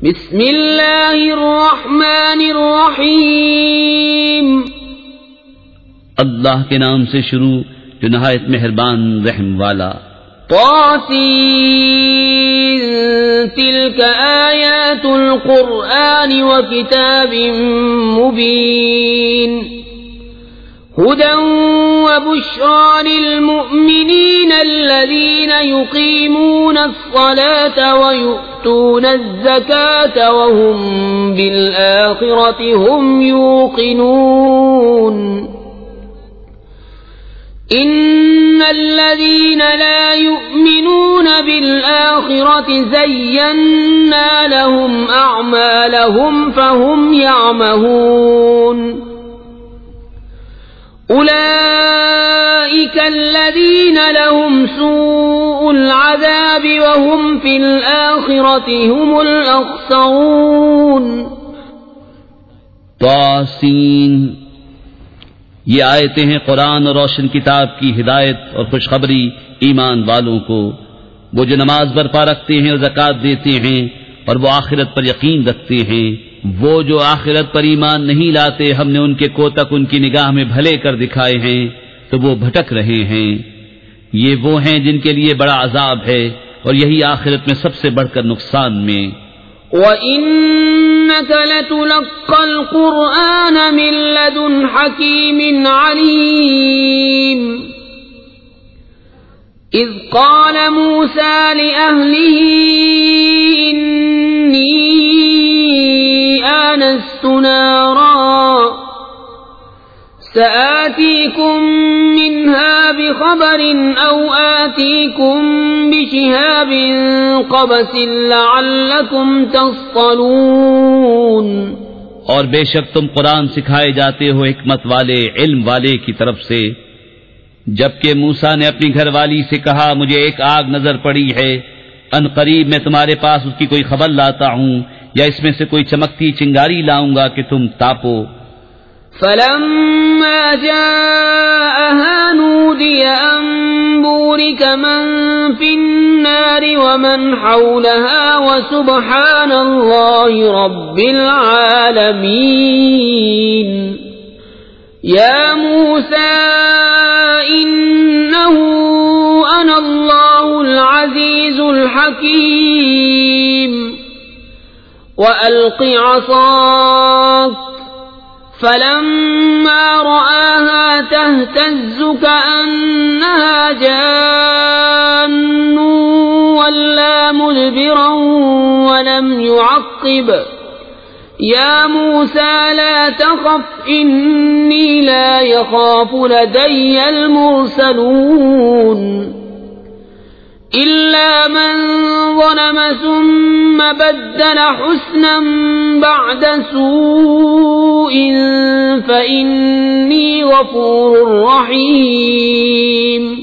بسم اللہ الرحمن الرحیم، اللہ کے نام سے شروع جو نہایت مہربان رحم والا۔ طاسین تلک آیات القرآن وکتاب مبین ہدى وبشرى للمؤمنين الذين يقيمون الصلاة ويؤتون الزكاة وهم بالآخرة هم يوقنون إن الذين لا يؤمنون بالآخرة زينا لهم أعمالهم فهم يعمهون أولئك الذين لهم سوء العذاب وهم في الآخرة هم الأخسرون۔ طاسین، یہ آیتیں ہیں قرآن اور روشن کتاب کی ہدایت اور خوشخبری ایمان والوں کو، وہ جو نماز برپا رکھتے ہیں اور زکوٰۃ دیتے ہیں اور وہ آخرت پر یقین رکھتے ہیں۔ وہ جو آخرت پر ایمان نہیں لاتے ہم نے ان کے کوتک ان کی نگاہ میں بھلے کر دکھائے ہیں تو وہ بھٹک رہے ہیں۔ یہ وہ ہیں جن کے لیے بڑا عذاب ہے اور یہی آخرت میں سب سے بڑھ کر نقصان میں۔ وَإِنَّكَ لَتُلَقَّى الْقُرْآنَ مِن لَّدُنْ حَكِيمٍ عَلِيمٍ إِذْ قَالَ مُوسَىٰ لِأَهْلِهِ إِنِّي آنست نارا سآتيكم منها بخبر أو آتيكم بشهاب قبس لعلكم تصطلون۔ اور بے شک تم قرآن سکھائے جاتے ہو حکمت والے علم والے کی طرف سے۔ جبکہ موسیٰ نے اپنی گھر والی سے کہا مجھے ایک آگ نظر پڑی ہے، ان قریب میں تمہارے پاس اس کی کوئی خبر لاتا ہوں یا اس میں سے کوئی چمکتی چنگاری لاؤں گا کہ تم تاپو۔ فلما جاءها نودي أن بورك من في النار ومن حولها وسبحان الله رب العالمين۔ يا موسى إنه أنا الله العزيز الحكيم وألق عصاك فلما رآها تهتز كأنها جان ولا مدبرا ولم يعقب يا موسى لا تخف إني لا يخاف لدي المرسلون إلا من ظلم ثم بدل حسنا بعد سوء فإني غفور رحيم۔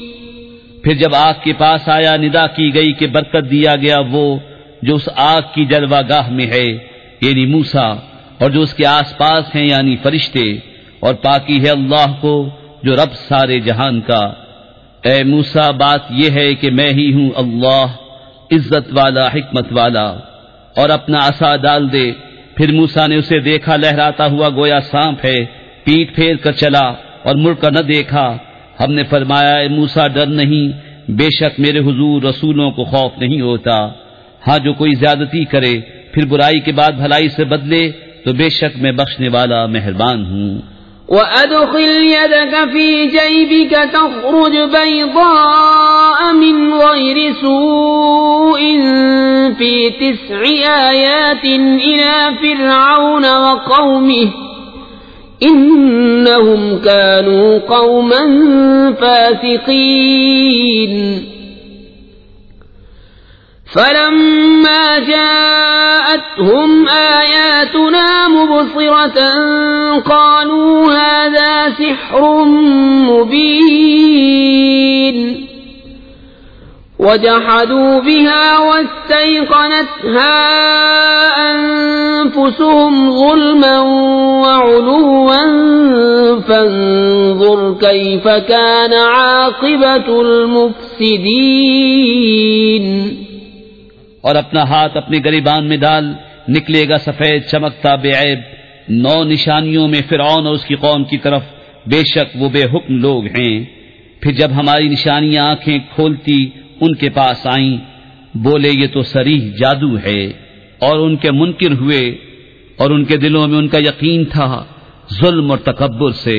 پھر جب آگ کے پاس آیا ندا کی گئی کہ برکت دیا گیا وہ جو اس آگ کی جلوہ گاہ میں ہے یعنی موسیٰ، اور جو اس کے آس پاس ہیں یعنی فرشتے، اور پاکی ہے اللہ کو جو رب سارے جہان کا۔ اے موسیٰ بات یہ ہے کہ میں ہی ہوں اللہ عزت والا حکمت والا، اور اپنا عصا ڈال دے۔ پھر موسیٰ نے اسے دیکھا لہراتا ہوا گویا سانپ ہے، پیٹ پھیر کر چلا اور مڑ کر نہ دیکھا۔ ہم نے فرمایا اے موسیٰ ڈر نہیں، بے شک میرے حضور رسولوں کو خوف نہیں ہوتا۔ ہاں جو کوئی زیادتی کرے پھر برائی کے بعد بھلائی سے بدلے تو بے شک میں بخشنے والا مہربان ہوں۔ وَأَدْخِلْ يَدَكَ فِي جَيْبِكَ تَخْرُجْ بَيْضَاءَ مِنْ غَيْرِ سُوءٍ فِي 9 آيَاتٍ إِلَى فِرْعَوْنَ وَقَوْمِهِ إِنَّهُمْ كَانُوا قَوْمًا فَاسِقِينَ۔ فَلَمَّا جَاءَتْهُمْ آيَاتُنَا مُبْصِرَةً قَالُوا هَذَا سِحْرٌ مُبِينٌ وَجَحَدُوا بِهَا وَاسْتَيْقَنَتْهَا أَنفُسُهُمْ ظُلْمًا وَعُلُوًّا فَانظُرْ كَيْفَ كَانَ عَاقِبَةُ الْمُفْسِدِينَ۔ اور اپنا ہاتھ اپنے گریبان میں ڈال، نکلے گا سفید چمکتا بے عیب 9 نشانیوں میں فرعون اور اس کی قوم کی طرف، بے شک وہ بے حکم لوگ ہیں۔ پھر جب ہماری نشانیاں آنکھیں کھولتی ان کے پاس آئیں، بولے یہ تو صریح جادو ہے، اور ان کے منکر ہوئے، اور ان کے دلوں میں ان کا یقین تھا ظلم اور تکبر سے،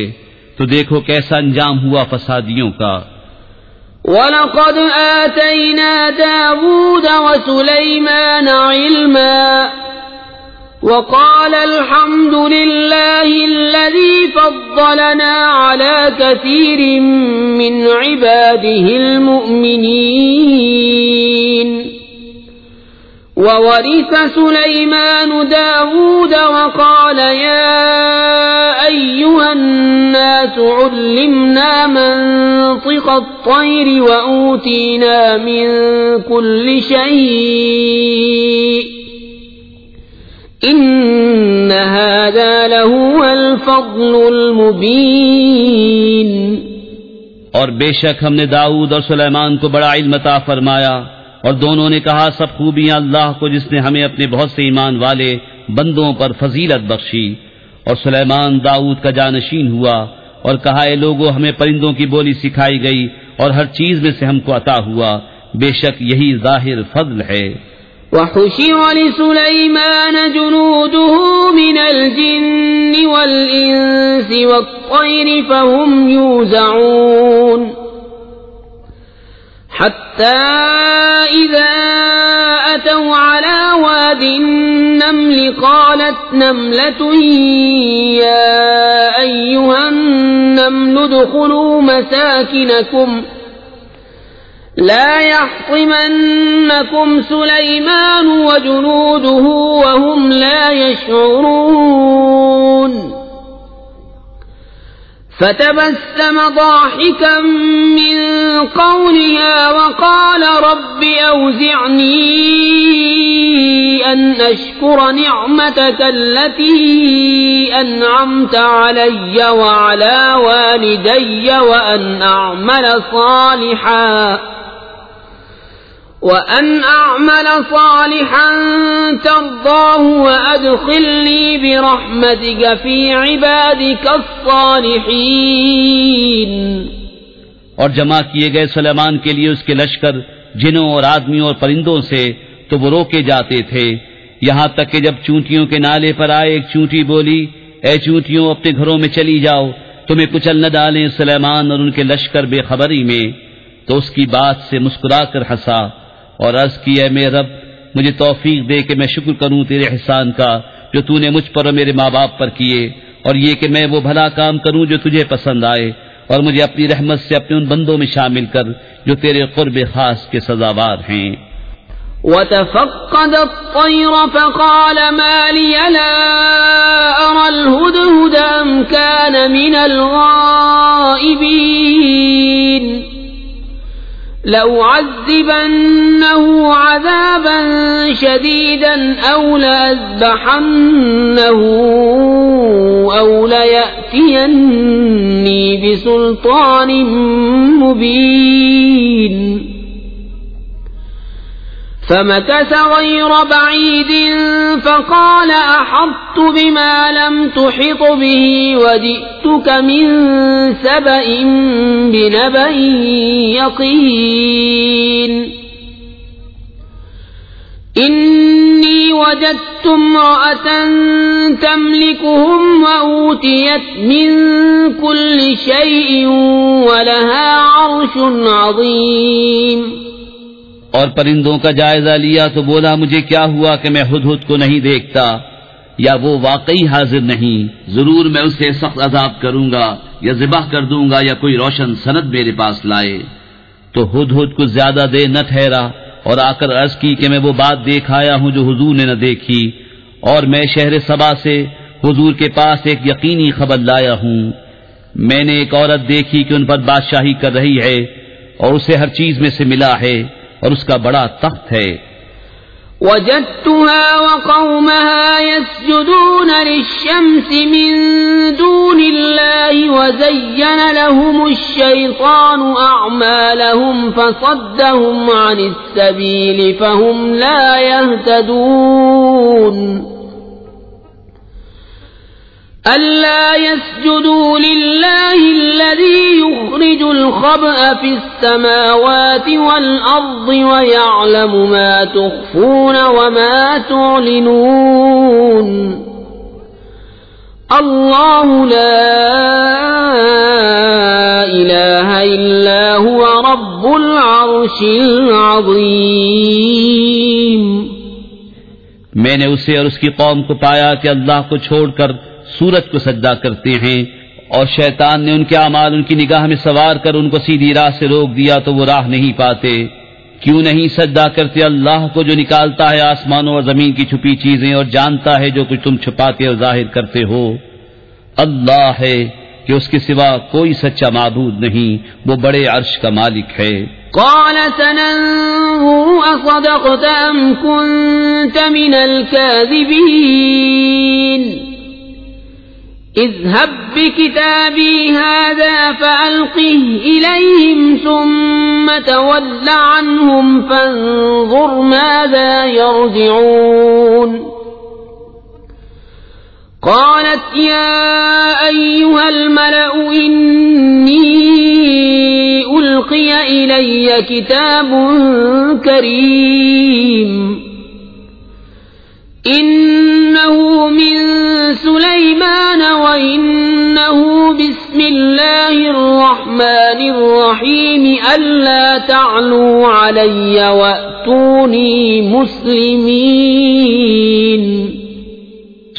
تو دیکھو کیسا انجام ہوا فسادیوں کا۔ وَلَقَدْ آتَيْنَا دَاوُودَ وَسُلَيْمَانَ عِلْمًا وَقَالَ الْحَمْدُ لِلَّهِ الَّذِي فَضَّلَنَا عَلَى كَثِيرٍ مِّنْ عِبَادِهِ الْمُؤْمِنِينَ وَوَرِثَ سُلَيْمَانُ دَاوُودَ وَقَالَ يَا أَيُّهَا النَّاسُ عُلِّمْنَا مَنطِقَ الطَّيْرِ وَأُوتِينَا مِن كُلِّ شَيْءٍ إِنَّ هَذَا لَهُوَ الْفَضْلُ الْمُبِينُ۔ اور بے شک ہم نے داؤد اور سلیمان کو بڑا علم عطا فرمایا، اور دونوں نے کہا سب خوبیاں اللہ کو جس نے ہمیں اپنے بہت سے ایمان والے بندوں پر فضیلت بخشی۔ اور سلیمان داؤد کا جانشین ہوا اور کہا اے لوگو ہمیں پرندوں کی بولی سکھائی گئی اور ہر چیز میں سے ہم کو عطا ہوا، بے شک یہی ظاہر فضل ہے۔ وَحُشِرَ لِسُلَيْمَانَ جُنُودُهُ مِنَ الْجِنِّ وَالْإِنسِ وَالطَّيْرِ فَهُمْ يُوزَعُونَ حَتَّى إِذَا أَتَوْا عَلَى وَادِ النَّمْلِ قَالَتْ نَمْلَةٌ يَا أَيُّهَا النَّمْلُ ادْخُلُوا مَسَاكِنَكُمْ لا يحطمنكم سليمان وجنوده وهم لا يشعرون فتبسم ضاحكا من قولها وقال رب أوزعني أن أشكر نعمتك التي أنعمت علي وعلى والدي وأن أعمل صالحا ترضاه وأدخلني برحمتك في عبادك الصالحين۔ اور جمع کیے گئے سلیمان کے لیے اس کے لشکر جنوں اور آدمیوں اور پرندوں سے، تو وہ روکے جاتے تھے، یہاں تک کہ جب چونٹیوں کے نالے پر آئے ایک چونٹی بولی اے چونٹیوں اپنے گھروں میں چلی جاؤ، تمہیں کچل نہ ڈالیں سلیمان اور ان کے لشکر بے خبری میں، تو اس کی بات سے مسکرا کر ہنسا اور عرض کی اے میرے رب مجھے توفیق دے کہ میں شکر کروں تیرے احسان کا جو تو نے مجھ پر اور میرے ماں باپ پر کیے، اور یہ کہ میں وہ بھلا کام کروں جو تجھے پسند آئے، اور مجھے اپنی رحمت سے اپنے ان بندوں میں شامل کر جو تیرے قرب خاص کے سزاوار ہیں۔ وَتَفَقَّدَ الطَّيْرَ فَقَالَ مَا لِيَ لَا أَرَى الْهُدْهُدَ أَمْ كَانَ مِنَ الْغَائِبِينَ لَأُعَذِّبَنَّهُ عَذَابًا شَدِيدًا أَوْ لَأَذْبَحَنَّهُ أَوْ لَيَأْتِيَنِّي بِسُلْطَانٍ مُبِينٍ فمكث غير بعيد فقال أحطت بما لم تحط به وجئتك من سبأ بنبأ يقين إني وجدت امرأة تملكهم وأوتيت من كل شيء ولها عرش عظيم۔ اور پرندوں کا جائزہ لیا تو بولا مجھے کیا ہوا کہ میں ہدہد کو نہیں دیکھتا، یا وہ واقعی حاضر نہیں، ضرور میں اسے سخت عذاب کروں گا یا ذبح کر دوں گا یا کوئی روشن سند میرے پاس لائے۔ تو ہدہد کو زیادہ دیر نہ ٹھہرا اور آ کر عرض کی کہ میں وہ بات دیکھ آیا ہوں جو حضور نے نہ دیکھی، اور میں شہر سبا سے حضور کے پاس ایک یقینی خبر لایا ہوں۔ میں نے ایک عورت دیکھی کہ ان پر بادشاہی کر رہی ہے اور اسے ہر چیز میں سے ملا ہے اور اس کا بڑا تخت ہے۔ وجدتها وقومها يسجدون للشمس من دون الله وزين لهم الشيطان أعمالهم فصدهم عن السبيل فهم لا يهتدون۔ ألا يسجدوا لله الذي يخرج الخبأ في السماوات والأرض ويعلم ما تخفون وما تعلنون الله لا إله إلا هو رب العرش العظيم. میں نے اسے اور اس کی قوم کو پایا کہ اللہ کو چھوڑ کر سورج کو سجدہ کرتے ہیں، اور شیطان نے ان کے اعمال ان کی نگاہ میں سوار کر ان کو سیدھی راہ سے روک دیا تو وہ راہ نہیں پاتے. کیوں نہیں سجدہ کرتے اللہ کو جو نکالتا ہے آسمانوں اور زمین کی چھپی چیزیں اور جانتا ہے جو کچھ تم چھپاتے اور ظاہر کرتے ہو. اللہ ہے کہ اس کے سوا کوئی سچا معبود نہیں، وہ بڑے عرش کا مالک ہے. قال سننظر أصدقت أم كنت من الكاذبين اذهب بكتابي هذا فألقه إليهم ثم تول عنهم فانظر ماذا يرجعون. قالت يا أيها الملأ إني ألقي إلي كتاب كريم إنه من سليمان وإنه بسم الله الرحمن الرحيم ألا تعلوا علي وأتوني مسلمين.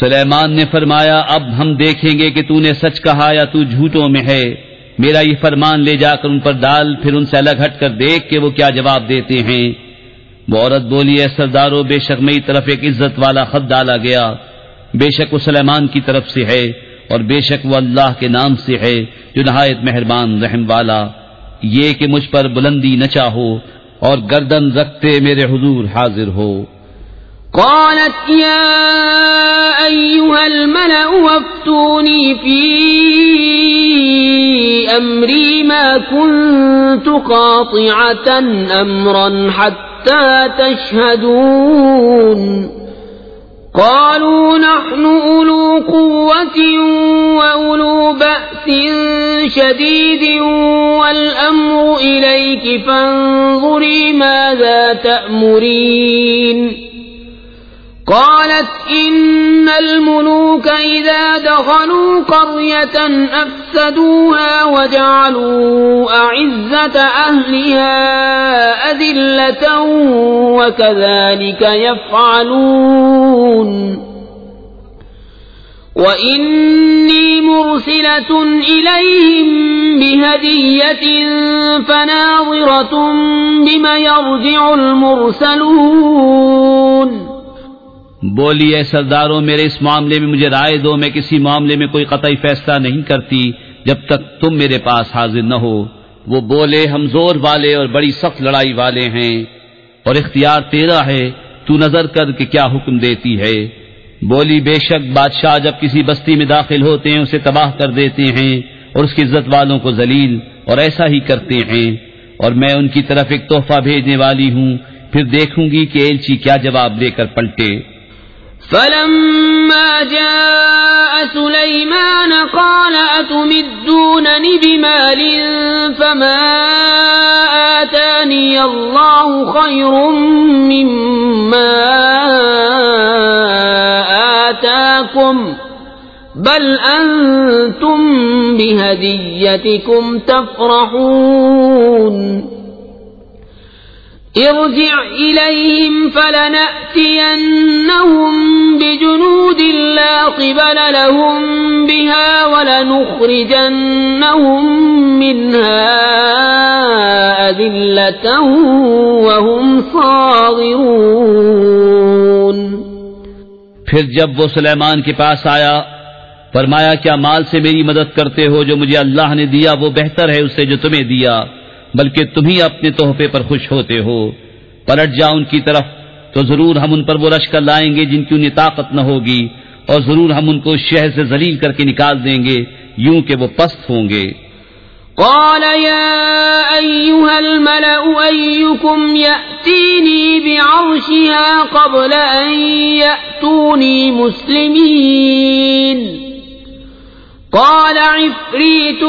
سلیمان نے فرمایا اب ہم دیکھیں گے کہ تو نے سچ کہا یا تو جھوٹوں میں ہے. میرا یہ فرمان لے جا کر ان پر ڈال، پھر ان سے الگ ہٹ کر دیکھ کہ وہ کیا جواب دیتے ہیں. وہ عورت بولی اے سردارو، بے شک میری طرف ایک عزت والا خط ڈالا گیا، بے شک وہ سلیمان کی طرف سے ہے اور بے شک وہ اللہ کے نام سے ہے جو نہایت مہربان رحم والا. یہ کہ مجھ پر بلندی نہ چاہو اور گردن رکھتے میرے حضور حاضر ہو. قالت يا أيها الملأ وافتوني في أمري ما كنت قاطعة أمرا حتى تشهدون. قالوا نحن أولو قوة وأولو بأس شديد والأمر إليك فانظري ماذا تأمرين. قالت إن الملوك إذا دخلوا قرية أفسدوها وجعلوا أعزة أهلها أذلة وكذلك يفعلون. وإني مرسلة إليهم بهدية فناظرة بما يرجع المرسلون. بولی اے سرداروں، میرے اس معاملے میں مجھے رائے دو، میں کسی معاملے میں کوئی قطعی فیصلہ نہیں کرتی جب تک تم میرے پاس حاضر نہ ہو. وہ بولے ہم زور والے اور بڑی سخت لڑائی والے ہیں اور اختیار تیرا ہے، تو نظر کر کہ کیا حکم دیتی ہے. بولی بے شک بادشاہ جب کسی بستی میں داخل ہوتے ہیں اسے تباہ کر دیتے ہیں اور اس کی عزت والوں کو ذلیل، اور ایسا ہی کرتے ہیں. اور میں ان کی طرف ایک تحفہ بھیجنے والی ہوں، پھر دیکھوں گی کہ ایلچی کیا جواب لے کر پلٹے. فلما جاء سليمان قال أتمدونني بمال فما آتاني الله خير مما آتاكم بل أنتم بهديتكم تفرحون. ارجع إليهم فلنأتينهم بجنود لا قبل لهم بها ولنخرجنهم منها أذلة وهم صاغرون. پھر جب وہ سلیمان کے پاس آیا فرمایا کیا مال سے میری مدد کرتے ہو؟ جو مجھے اللہ نے دیا وہ بہتر ہے اس سے جو تمہیں دیا، بلکہ تم ہی اپنے تحفے پر خوش ہوتے ہو. پلٹ جاؤ ان کی طرف تو ضرور ہم ان پر وہ لشکر لائیں گے جن کی انہیں طاقت نہ ہوگی، اور ضرور ہم ان کو اس شہر سے ذلیل کر کے نکال دیں گے یوں کہ وہ پست ہوں گے. قال يا أيها الملأ أيكم يأتيني بعرشها قبل أن يأتوني مسلمين. قال عفريت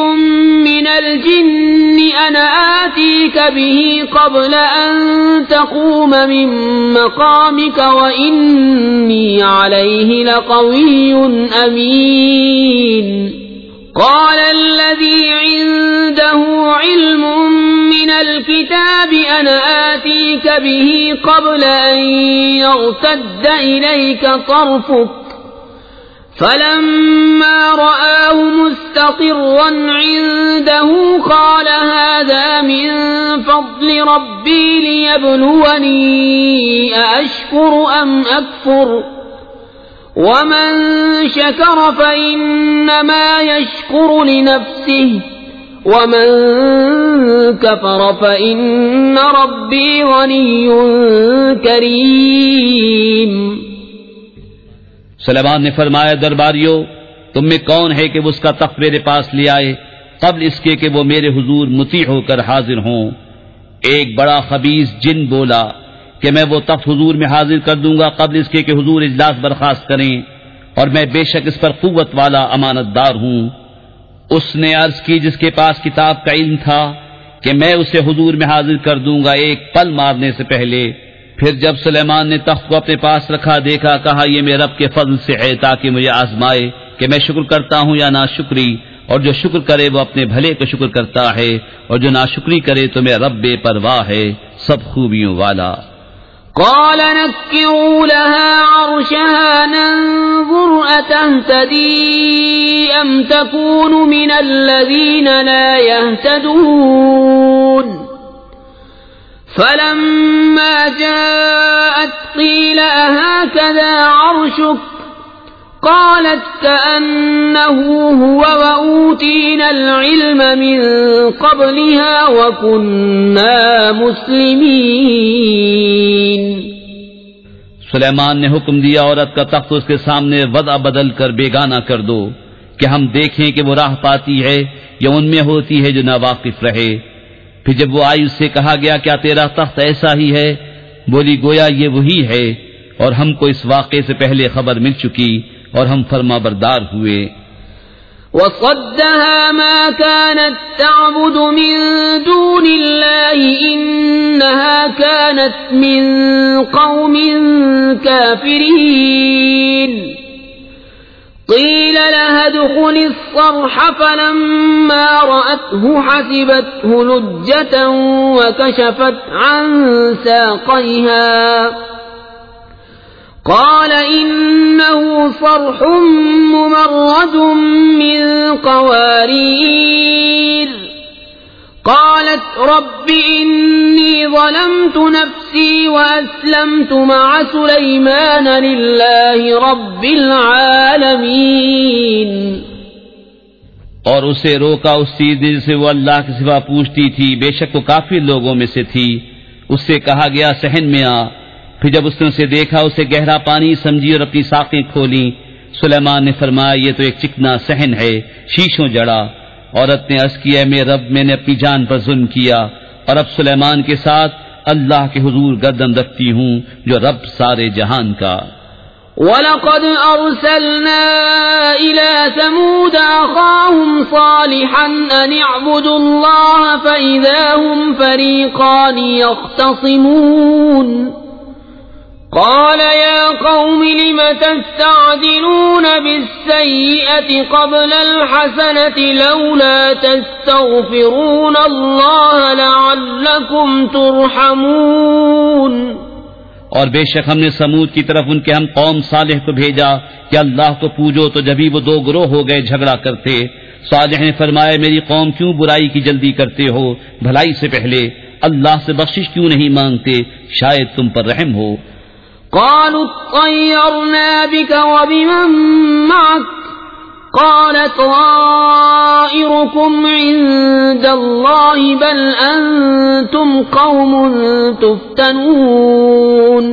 من الجن أنا آتيك به قبل أن تقوم من مقامك وإني عليه لقوي أمين قال الذي عنده علم من الكتاب أنا آتيك به قبل أن يرتد إليك طرفك فلما رآه مستقرا عنده قال هذا من فضل ربي ليبلوني أأشكر أم أكفر ومن شكر فإنما يشكر لنفسه ومن كفر فإن ربي غني كريم. سلیمان نے فرمایا درباریو تم میں کون ہے کہ وہ اس کا تخت میرے پاس لے آئے قبل اس کے کہ وہ میرے حضور مطیع ہو کر حاضر ہوں. ایک بڑا خبیث جن بولا کہ میں وہ تخت حضور میں حاضر کر دوں گا قبل اس کے کہ حضور اجلاس برخاست کریں اور میں بے شک اس پر قوت والا امانت دار ہوں. اس نے عرض کی جس کے پاس کتاب کا علم تھا کہ میں اسے حضور میں حاضر کر دوں گا ایک پل مارنے سے پہلے. پھر جب سلیمان نے تخت کو اپنے پاس رکھا دیکھا کہا یہ میرے رب کے فضل سے ہے تاکہ مجھے آزمائے کہ میں شکر کرتا ہوں یا ناشکری، اور جو شکر کرے وہ اپنے بھلے کو شکر کرتا ہے اور جو ناشکری کرے تو میرا رب بے پرواہ ہے سب خوبیوں والا. قال نكروا لها عرشها ننظر أتهتدي أم تكون من الذين لا يهتدون فلما جاءت قيل أهكذا عرشك قالت كأنه هو وأوتينا العلم من قبلها وكنا مسلمين. سلیمان نے حکم دیا عورت کا تخت اس کے سامنے وضع بدل کر بیگانہ کر دو کہ ہم دیکھیں کہ وہ راہ پاتی ہے یا ان میں ہوتی ہے جو ناواقف رہے. پھر جب وہ آئی اس سے کہا گیا کیا تیرا تخت ایسا ہی ہے؟ بولی گویا یہ وہی ہے اور ہم کو اس واقعے سے پہلے خبر مل چکی اور ہم فرما بردار ہوئے. وصدها ما كانت تعبد من دون الله إنها كانت من قوم كافرين. قيل لها ادخل الصرح فلما رأته حسبته لجة وكشفت عن ساقيها قال إنه صرح ممرد من قوارير. قالت رب إني ظلمت نفسي وأسلمت مع سليمان لله رب العالمين. اور اسے روکا اس چیز سے وہ اللہ کے سوا پوچھتی تھی، بے شک وہ کافر لوگوں میں سے تھی. اس سے کہا گیا صحن میں آ. پھر جب اس نے اسے دیکھا اسے گہرا پانی سمجھی اور اپنی ساقیں کھولیں. سلیمان نے فرمایا یہ تو ایک چکنا صحن ہے شیشوں جڑا. عورت نے عرض کیا میرے رب میں نے اپنی جان پر ظلم کیا اور اب سلیمان کے ساتھ اللہ کے حضور گردن رکھتی ہوں جو رب سارے جہان کا. وَلَقَدْ أَرْسَلْنَا إِلَى ثَمُودَ أَخَاهُمْ صَالِحًا أَنِ اعْبُدُوا اللَّهَ فَإِذَا هُمْ فَرِيقَانِ يَخْتَصِمُونَ. قال يا قوم لم تستعجلون بالسيئة قبل الحسنة لولا تستغفرون الله لعلكم ترحمون. اور بے شک ہم نے سمود کی طرف ان کے ہم قوم صالح کو بھیجا کہ اللہ کو پوجو تو جبھی وہ دو گروہ ہو گئے جھگڑا کرتے. صالح نے فرمایا میری قوم کیوں برائی کی جلدی کرتے ہو، بھلائی سے پہلے اللہ سے بخشش کیوں نہیں مانگتے، شاید تم پر رحم ہو. قالوا اطيرنا بك وبمن معك قال طائركم عند الله بل أنتم قوم تفتنون.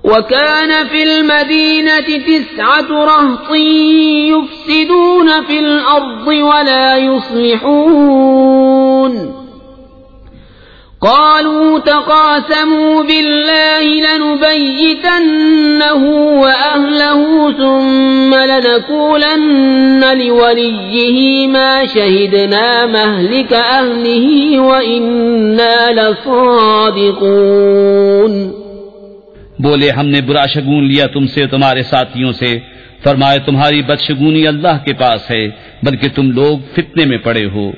وكان في المدينة 9 رهط يفسدون في الأرض ولا يصلحون. قالوا تقاسموا بالله لنبيتنه وأهله ثم لنقولن لوليه ما شهدنا مهلك أهله وإنا لصادقون. بولے ہم نے برا شگون لیا تم سے تمہارے ساتھیوں سے. فرمائے تمہاری بدشگونی اللہ کے پاس ہے بلکہ تم لوگ فتنے میں پڑے ہو.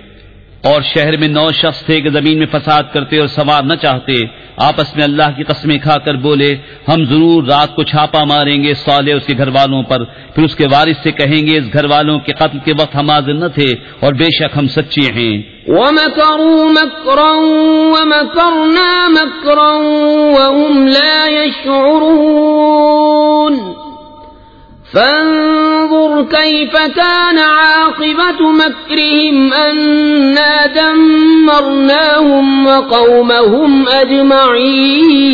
اور شہر میں 9 شخص تھے کہ زمین میں فساد کرتے اور سوار نہ چاہتے. آپس میں اللہ کی قسمیں کھا کر بولے ہم ضرور رات کو چھاپا ماریں گے صالح اس کے گھر والوں پر. پھر اس کے وارث سے کہیں گے اس گھر والوں کے قتل کے وقت ہم حاضر نہ تھے اور بے شک ہم سچے ہیں. وَمَكَرُوا مَكْرًا وَمَكَرْنَا مَكْرًا وَهُمْ لَا يَشْعُرُونَ. فانظر كيف كان عاقبة مكرهم أنا دمرناهم وقومهم أجمعين.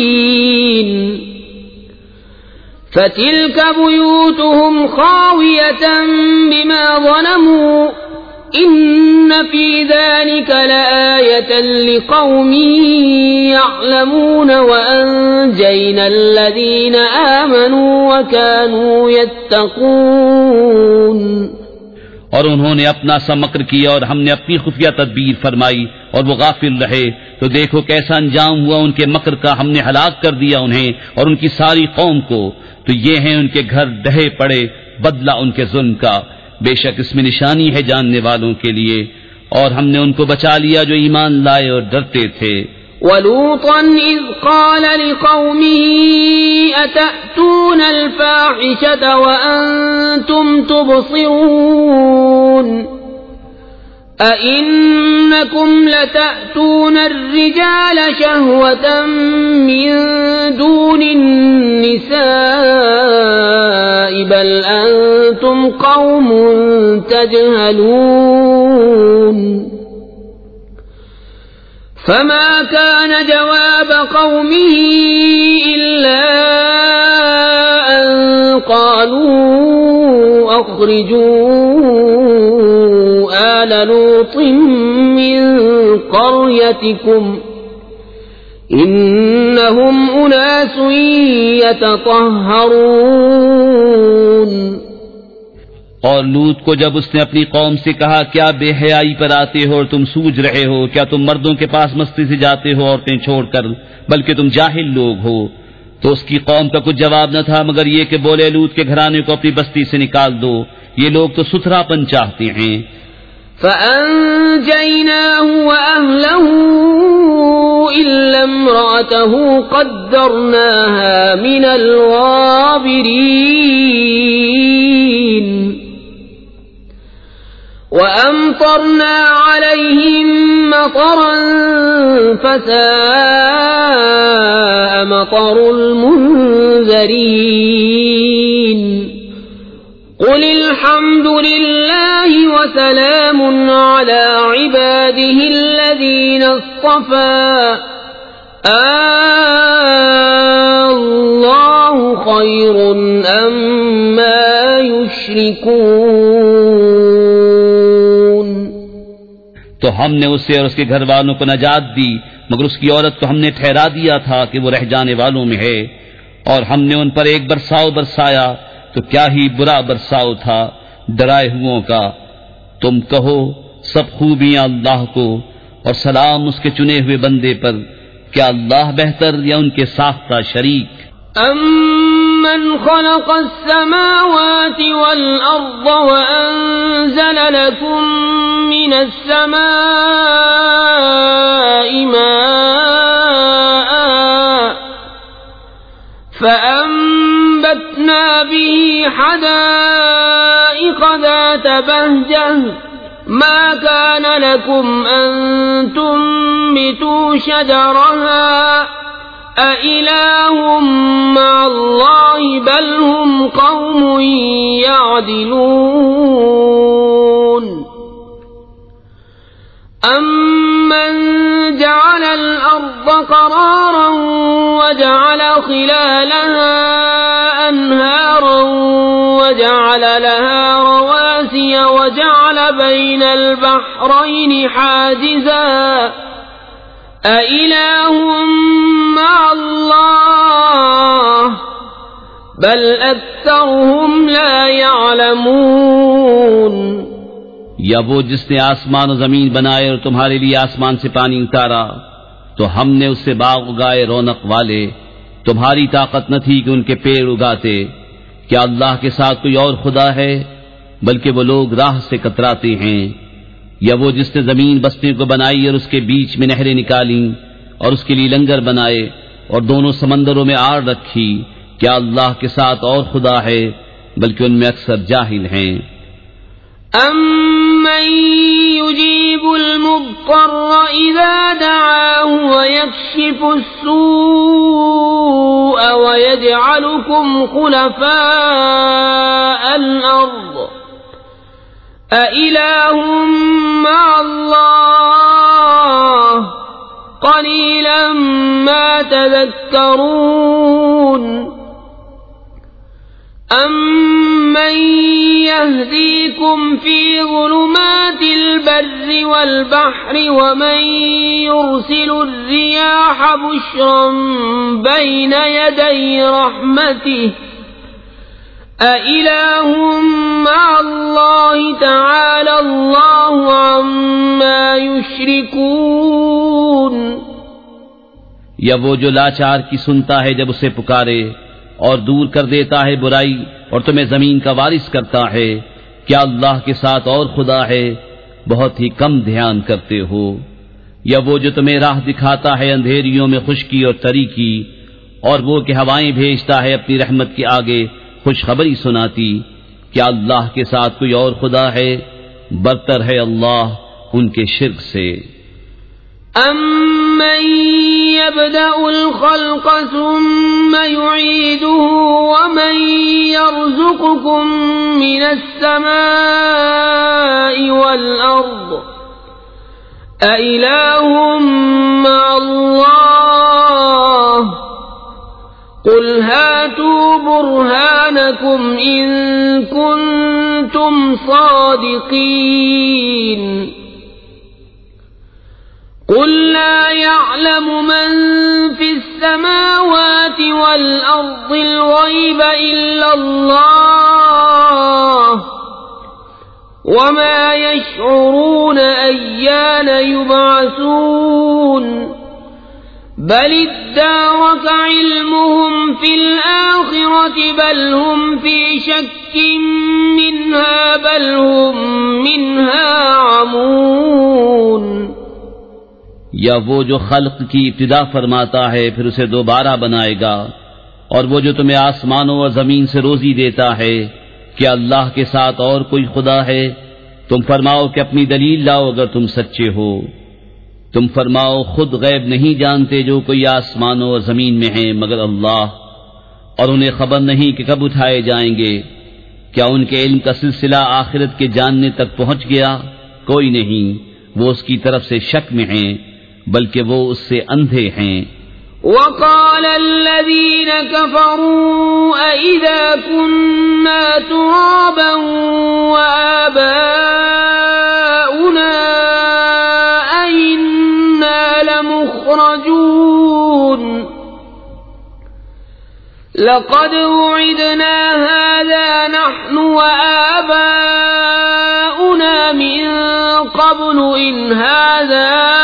فتلك بيوتهم خاوية بما ظلموا إن في ذلك لآية لقوم يعلمون وأنجينا الذين آمنوا وكانوا يتقون. اور انہوں نے اپنا سا مکر کیا اور ہم نے اپنی خفیہ تدبیر فرمائی اور وہ غافل رہے تو دیکھو کیسا انجام ہوا ان کے مکر کا. ہم نے ہلاک کر دیا انہیں اور ان کی ساری قوم کو. تو یہ ہیں ان کے گھر ڈھہے پڑے بدلہ ان کے ظلم کا. بے شک اس میں نشانی ہے جاننے والوں کے لیے. اور ہم نے ان کو بچا لیا جو ایمان لائے اور ڈرتے تھے. وَلُوطًا إِذْ قَالَ لِقَوْمِهِ أَتَأْتُونَ الْفَاحِشَةَ وَأَنْتُمْ تُبْصِرُونَ أَإِنَّكُمْ لَتَأْتُونَ الرِّجَالَ شَهْوَةً مِّن دُونِ النِّسَاءِ بَلْ أَنْتُمْ قَوْمٌ تَجْهَلُونَ. فما كان جواب قومه إلا أن قالوا أخرجوا آل لوط من قريتكم إنهم أناس يتطهرون. اور لوط کو جب اس نے اپنی قوم سے کہا کیا بے حیائی پر آتے ہو اور تم سوج رہے ہو؟ کیا تم مردوں کے پاس مستی سے جاتے ہو عورتیں چھوڑ کر؟ بلکہ تم جاہل لوگ ہو. تو اس کی قوم کا کچھ جواب نہ تھا مگر یہ کہ بولے لوط کے گھرانے کو اپنی بستی سے نکال دو. یہ لوگ تو ستھراپن چاہتے ہیں. فَأَنْجَيْنَاهُ وَأَهْلَهُ إِلَّا امْرَأَتَهُ قَدَّرْنَاهَا مِنَ الْغَابِرِينَ. وَأَمْطَرْنَا عَلَيْهِمْ مَطَرًا فَسَاءَ مَطَرُ الْمُنذَرِينَ. قُلِ الْحَمْدُ لِلَّهِ وَسَلَامٌ عَلَى عِبَادِهِ الَّذِينَ اصْطَفَى اللَّهُ خَيْرٌ أَمَّا يُشْرِكُونَ. تو ہم نے اسے اور اس کے گھر والوں کو نجات دی مگر اس کی عورت کو ہم نے ٹھہرا دیا تھا کہ وہ رہ جانے والوں میں ہے. اور ہم نے ان پر ایک برساؤ برسایا تو کیا ہی برا برساؤ تھا ڈرائے ہوں کا. تم کہو سب خوبیاں اللہ کو اور سلام اس کے چنے ہوئے بندے پر. کیا اللہ بہتر یا ان کے ساختہ شریک؟ أَمَّنْ خَلَقَ السَّمَاوَاتِ وَالْأَرْضَ وَأَنزَلَ لَكُم مِّنَ السَّمَاءِ مَاءً فَأَنبَتْنَا بِهِ حَدَائِقَ ذَاتَ بَهْجَةٍ ما كان لكم أن تنبتوا شجرها أإله مع الله بل هم قوم يعدلون. أمن جعل الأرض قرارا وجعل خلالها أنهارا وجعل لها رواسي وجعل بين البحرين حاجزا أإله مع الله بل أكثرهم لا يعلمون. یا وہ جس نے آسمان و زمین بنائے اور تمہارے لیے آسمان سے پانی اتارا تو ہم نے اس سے باغ اگائے رونق والے. تمہاری طاقت نہ تھی کہ ان کے پیڑ اگاتے. کیا اللہ کے ساتھ کوئی اور خدا ہے؟ بلکہ وہ لوگ راہ سے کتراتے ہیں. یا وہ جس نے زمین بسنے کو بنائی اور اس کے بیچ میں نہریں نکالیں اور اس کے لیے لنگر بنائے اور دونوں سمندروں میں آڑ رکھی. کیا اللہ کے ساتھ اور خدا ہے؟ بلکہ ان میں اکثر جاہل ہیں. أَمَّن يُجِيبُ الْمُضْطَرَّ إِذَا دَعَاهُ وَيَكْشِفُ السُّوءَ وَيَجْعَلُكُمْ خُلَفَاءَ الْأَرْضِ أَإِلَٰهٌ مَّعَ اللَّهِ قَلِيلًا مَّا تَذَكَّرُونَ. أَمَّن يَهْدِيكُمْ فِي ظُلُمَاتِ الْبَرِّ وَالْبَحْرِ وَمَن يُرْسِلُ الرِّيَاحَ بُشْرًا بَيْنَ يَدَيْ رَحْمَتِهِ أَإِلَٰهٌ مَّعَ اللَّهِ تَعَالَى اللَّهُ عَمَّا يُشْرِكُونَ. یا وہ جو لاچار کی سنتا ہے جب اسے پکارے اور دور کر دیتا ہے برائی اور تمہیں زمین کا وارث کرتا ہے. کیا اللہ کے ساتھ اور خدا ہے؟ بہت ہی کم دھیان کرتے ہو. یا وہ جو تمہیں راہ دکھاتا ہے اندھیریوں میں خشکی اور تری کی، اور وہ کہ ہوائیں بھیجتا ہے اپنی رحمت کے آگے خوشخبری سناتی. کیا اللہ کے ساتھ کوئی اور خدا ہے؟ برتر ہے اللہ ان کے شرک سے. أَمَّن يَبْدَأُ الْخَلْقَ ثُمَّ يُعِيدُهُ وَمَن يَرْزُقُكُم مِّنَ السَّمَاءِ وَالْأَرْضِ أَإِلَٰهٌ مَّعَ اللَّهِ قُلْ هَاتُوا بُرْهَانَكُمْ إِن كُنتُمْ صَادِقِينَ. قُلْ لَا يَعْلَمُ مَن فِي السَّمَاوَاتِ وَالْأَرْضِ الْغَيْبَ إِلَّا اللَّهُ وَمَا يَشْعُرُونَ أَيَّانَ يُبْعَثُونَ. بَلِ ادَّارَكَ عِلْمُهُمْ فِي الْآخِرَةِ بَلْ هُمْ فِي شَكٍّ مِّنْهَا بَلْ هُمْ مِنْهَا عَمُونَ. یا وہ جو خلق کی ابتدا فرماتا ہے پھر اسے دوبارہ بنائے گا، اور وہ جو تمہیں آسمانوں اور زمین سے روزی دیتا ہے. کیا اللہ کے ساتھ اور کوئی خدا ہے؟ تم فرماؤ کہ اپنی دلیل لاؤ اگر تم سچے ہو. تم فرماؤ خود غیب نہیں جانتے جو کوئی آسمانوں اور زمین میں ہیں مگر اللہ، اور انہیں خبر نہیں کہ کب اٹھائے جائیں گے. کیا ان کے علم کا سلسلہ آخرت کے جاننے تک پہنچ گیا؟ کوئی نہیں، وہ اس کی طرف سے شک میں ہیں بلکہ وہ اس سے اندھے ہیں. وقال الذين كفروا أئذا كنا ترابا وآباؤنا أئنا لمخرجون. لقد وعدنا هذا نحن وآباؤنا من قبل إن هذا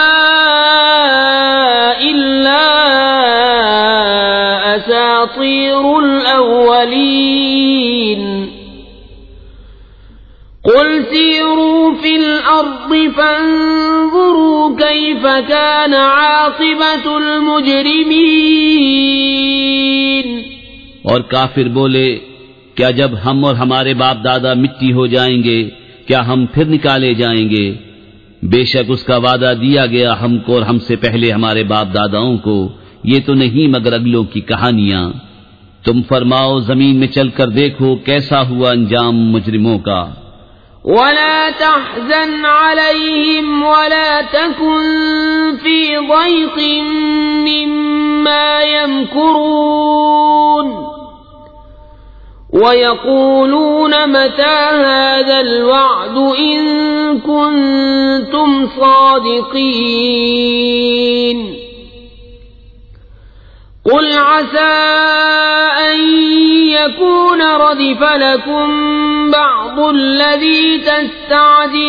أساطير الأولين. قل سيروا في الأرض فانظروا كيف كان عاقبة المجرمين. اور کافر بولے، کیا جب ہم اور ہمارے باپ دادا مٹی ہو جائیں گے کیا ہم پھر نکالے جائیں گے؟ بے شک اس کا وعدہ دیا گیا ہم کو اور ہم سے پہلے ہمارے باپ داداؤں کو، یہ تو نہیں مگر اگلوں کی کہانیاں. تم فرماؤ زمین میں چل کر دیکھو کیسا ہوا انجام مجرموں کا. ولا تحزن عليهم ولا تكن في ضيق مما يمكرون. ويقولون متى هذا الوعد إن كنتم صادقين. قل عسى أن يكون ردف لكم بعض الذي تستعجلون.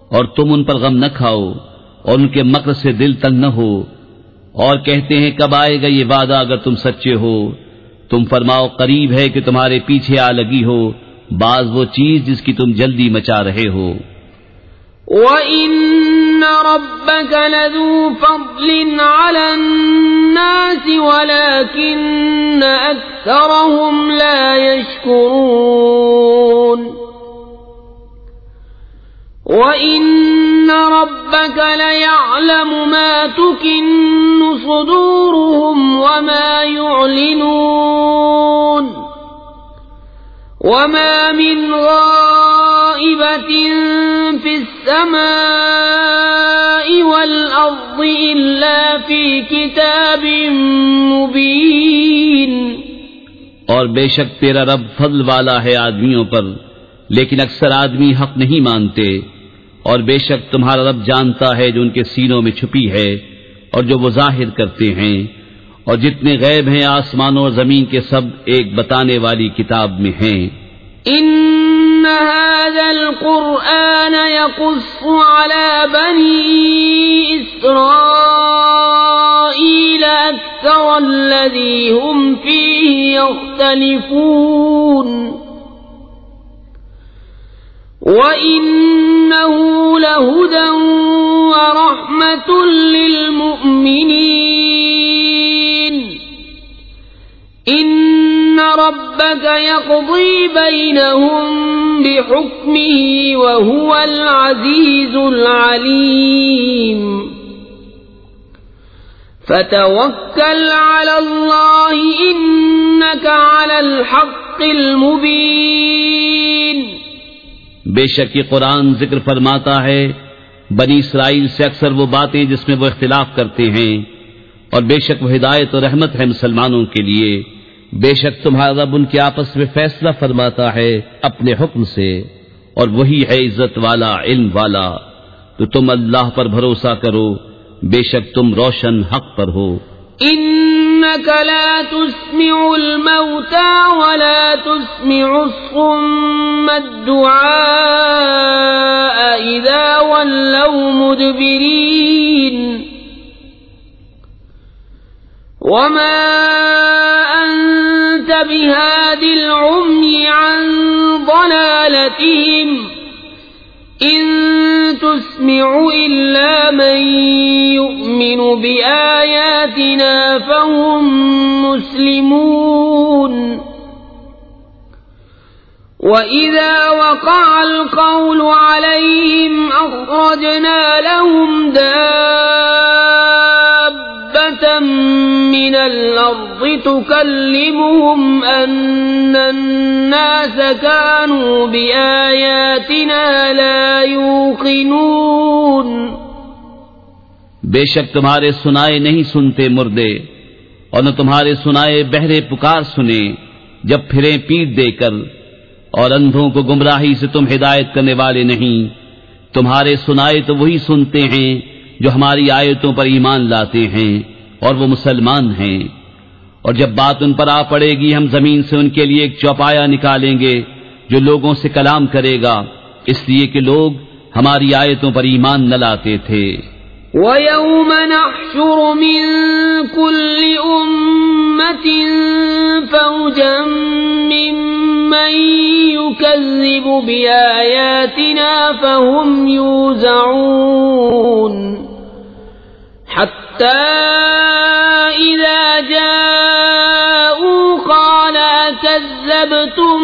اور تم ان پر غم نہ کھاؤ اور ان کے مکر سے دل تنگ نہ ہو، اور کہتے ہیں کب آئے گا یہ وعدہ اگر تم سچے ہو. تم فرماؤ قریب ہے کہ تمہارے پیچھے آ لگی ہو بعض وہ چیز جس کی تم جلدی مچا رہے ہو. وَإِنَّ رَبَّكَ لَذُو فَضْلٍ عَلَى النَّاسِ وَلَكِنَّ أَكْثَرَهُمْ لَا يَشْكُرُونَ. وَإِنَّ رَبَّكَ لَيَعْلَمُ مَا تُكِنُّ صُدُورُهُمْ وَمَا يُعْلِنُونَ. وَمَا مِنْ غَائِبَةٍ فِي السَّمَاءِ وَالْأَرْضِ إِلَّا فِي كِتَابٍ مُبِينٍ. اور بے شک تیرا رب فضل والا ہے آدمیوں پر، لیکن اکثر آدمی حق نہیں مانتے. اور بے شک تمہارا رب جانتا ہے جو ان کے سینوں میں چھپی ہے اور جو وہ ظاہر کرتے ہیں. اور جتنے غیب ہیں آسمانوں اور زمین کے سب ایک بتانے والی کتاب میں ہیں. ان هذا القرآن يقص على بني إسرائيل أكثر الذي هم فيه يختلفون. وَإِنَّهُ لَهُدًى وَرَحْمَةٌ لِّلْمُؤْمِنِينَ. إِنَّ رَبَّكَ يَقْضِي بَيْنَهُم بِحُكْمِهِ وَهُوَ الْعَزِيزُ الْعَلِيمُ. فَتَوَكَّلْ عَلَى اللَّهِ إِنَّكَ عَلَى الْحَقِّ الْمُبِينِ. بے شک یہ قرآن ذکر فرماتا ہے بنی اسرائیل سے اکثر وہ باتیں جس میں وہ اختلاف کرتے ہیں، اور بے شک وہ ہدایت و رحمت ہے مسلمانوں کے لیے. بے شک تمہارا رب ان کے آپس میں فیصلہ فرماتا ہے اپنے حکم سے، اور وہی ہے عزت والا علم والا. تو تم اللہ پر بھروسہ کرو، بے شک تم روشن حق پر ہو. إنك لا تسمع الموتى ولا تسمع الصم الدعاء إذا ولوا مدبرين وما أنت بهاد العمي عن ضلالتهم إن تسمع إلا من يؤمن بآياتنا فهم مسلمون وإذا وقع القول عليهم أخرجنا لهم دابة من الأرض تكلمهم أن الناس كانوا بآياتنا لا يوقنون. بے شک تمہارے سنائے نہیں سنتے مردے، اور نہ تمہارے سنائے بہرے پکار سنے جب پھریں پیٹ دے کر، اور اندھوں کو گمراہی سے تم ہدایت کرنے والے نہیں. تمہارے سنائے تو وہی سنتے ہیں جو ہماری آیتوں پر ایمان لاتے ہیں اور وہ مسلمان ہیں. اور جب بات ان پر آ پڑے گی ہم زمین سے ان کے لیے ایک چوپایا نکالیں گے جو لوگوں سے کلام کرے گا، اس لیے کہ لوگ ہماری آیتوں پر ایمان نہ لاتے تھے. وَيَوْمَ نَحْشُرُ مِن كُلِّ أُمَّةٍ فَوْجًا مِّمَّن يُكَذِّبُ بِآيَاتِنَا فَهُمْ يُوزَعُونَ حَتَّى إِذَا جَاءُوا قَالَ أَكَذَّبْتُم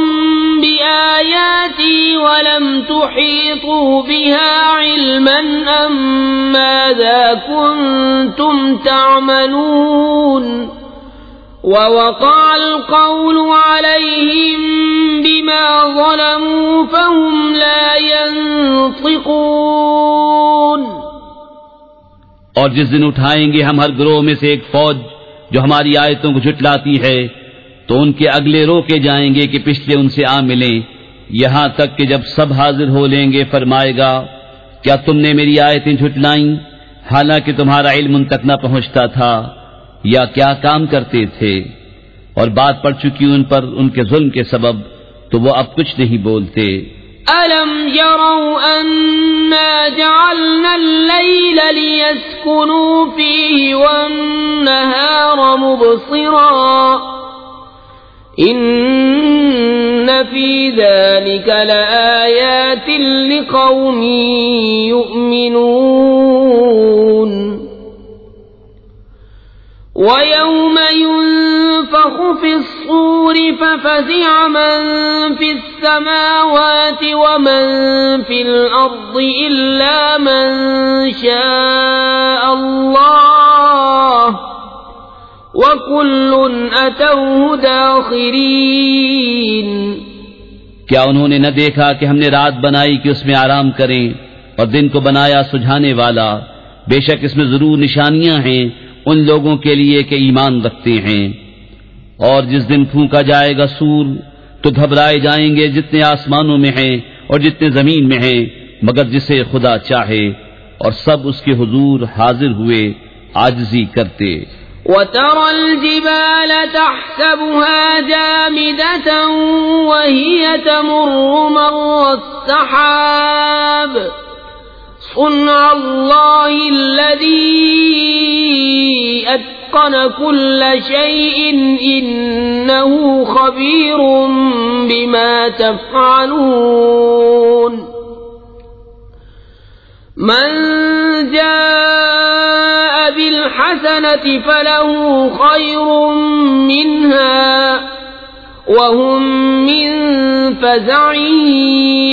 بِآيَاتِي وَلَمْ تُحِيطُوا بِهَا عِلْمًا أَم مَّاذَا كُنتُمْ تَعْمَلُونَ وَوَقَعَ الْقَوْلُ عَلَيْهِمْ بِمَا ظَلَمُوا فَهُمْ لَا يَنطِقُونَ. اور جس دن اٹھائیں گے ہم ہر گروہ میں سے ایک فوج جو ہماری آیتوں کو جھٹلاتی ہے، تو ان کے اگلے روکے جائیں گے کہ پچھلے ان سے آ ملیں، یہاں تک کہ جب سب حاضر ہو لیں گے فرمائے گا کیا تم نے میری آیتیں جھٹلائیں حالانکہ تمہارا علم ان تک نہ پہنچتا تھا، یا کیا کام کرتے تھے. اور بات پڑ چکی ان پر ان کے ظلم کے سبب، تو وہ اب کچھ نہیں بولتے۔ أَلَمْ يَرَوْا أَنَّا جَعَلْنَا اللَّيْلَ لِيَسْكُنُوا فِيهِ وَالنَّهَارَ مُبْصِرًا إِنَّ فِي ذَلِكَ لَآيَاتٍ لِقَوْمٍ يُؤْمِنُونَ وَيَوْمَ يُنفَخُ فِي الصُّورِ فَفَزِعَ مَن فِي السَّمَاوَاتِ وَمَن فِي الْأَرْضِ إِلَّا مَن شَاءَ اللَّهُ وَكُلٌّ أَتَوْهُ دَاخِرِينَ۔ کیا انہوں نے نہ دیکھا کہ ہم نے رات بنائی کہ اس میں آرام کریں، اور دن کو بنایا سجھانے والا؟ بے شک اس میں ضرور نشانیاں ہیں ان لوگوں کے لیے کہ ایمان رکھتے ہیں۔ اور جس دن پھونکا جائے گا سور، تو گھبرائے جائیں گے جتنے آسمانوں میں ہیں اور جتنے زمین میں ہیں، مگر جسے خدا چاہے، اور سب اس کے حضور حاضر ہوئے عاجزی کرتے۔ وَتَرَى الْجِبَالَ تَحْسَبُهَا جَامِدَةً وَهِيَ تَمُرُّ مَرَّ السَّحَابِ صُنْعَ اللَّهِ الَّذِي أَتْقَنَ كُلَّ شَيْءٍ إِنَّهُ خَبِيرٌ بِمَا تَفْعَلُونَ مَنْ جَاءَ بِالْحَسَنَةِ فَلَهُ خَيْرٌ مِّنْهَا وَهُمْ مِنْ فَزَعٍ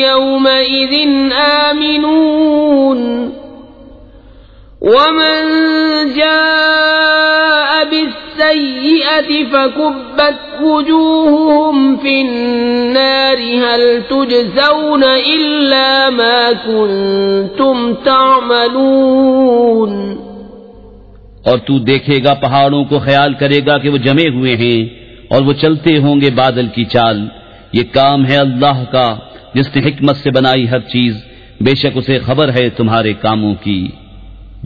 يَوْمَئِذٍ آمِنُونَ وَمَنْ جَاءَ بِالسَّيِّئَةِ فَكُبَّتْ وُجُوهُهُمْ فِي النَّارِ هَلْ تُجْزَوْنَ إِلَّا مَا كُنْتُمْ تَعْمَلُونَ۔ اور تو دیکھے گا پہاڑوں کو، خیال کرے گا کہ وہ جمے ہوئے ہیں اور وہ چلتے ہوں گے بادل کی چال۔ یہ کام ہے اللہ کا جس نے حکمت سے بنائی ہر چیز، بے شک اسے خبر ہے تمہارے کاموں کی۔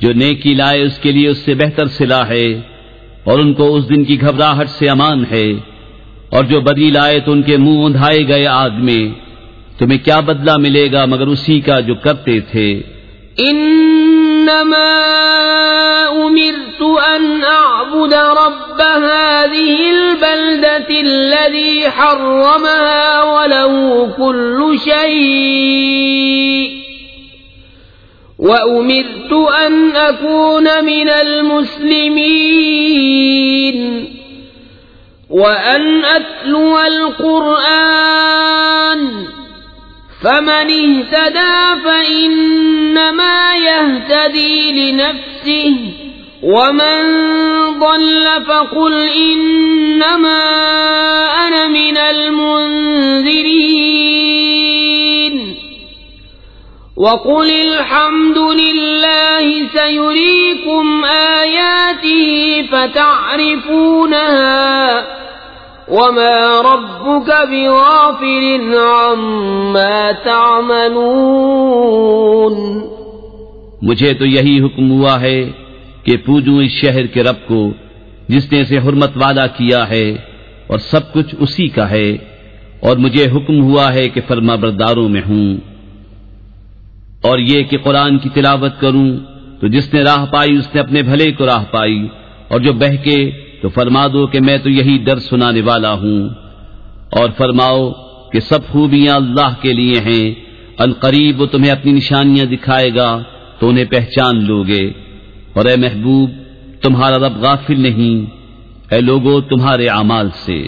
جو نیکی لائے اس کے لیے اس سے بہتر صلہ ہے، اور ان کو اس دن کی گھبراہٹ سے امان ہے، اور جو بدی لائے تو ان کے منہ اندھائے گئے آگ میں۔ تمہیں کیا بدلہ ملے گا مگر اسی کا جو کرتے تھے۔ انما امرت ان اعبد رب هذه البلدة الذي حرمها وله كل شيء وامرت ان اكون من المسلمين وان اتلو القرآن فمن اهتدى فإنما يهتدي لنفسه ومن ضل فقل إنما أنا من المنذرين وقل الحمد لله سيريكم آياته فتعرفونها وما ربك بغافل عما تعملون۔ مجھے تو یہی حکم ہوا ہے کہ پوجوں اس شہر کے رب کو جس نے اسے حرمت وعدہ کیا ہے اور سب کچھ اسی کا ہے، اور مجھے حکم ہوا ہے کہ فرما برداروں میں ہوں، اور یہ کہ قرآن کی تلاوت کروں تو جس نے راہ پائی اس نے اپنے بھلے کو راہ پائی، اور جو بہکے تو فرما دو کہ میں تو یہی ڈر سنانے والا ہوں، اور فرماؤ کہ سب خوبیاں اللہ کے لیے ہیں، عنقریب وہ تمہیں اپنی نشانیاں دکھائے گا تو انہیں پہچان لوگے، اور اے محبوب تمہارا رب غافل نہیں، اے لوگو تمہارے اعمال سے۔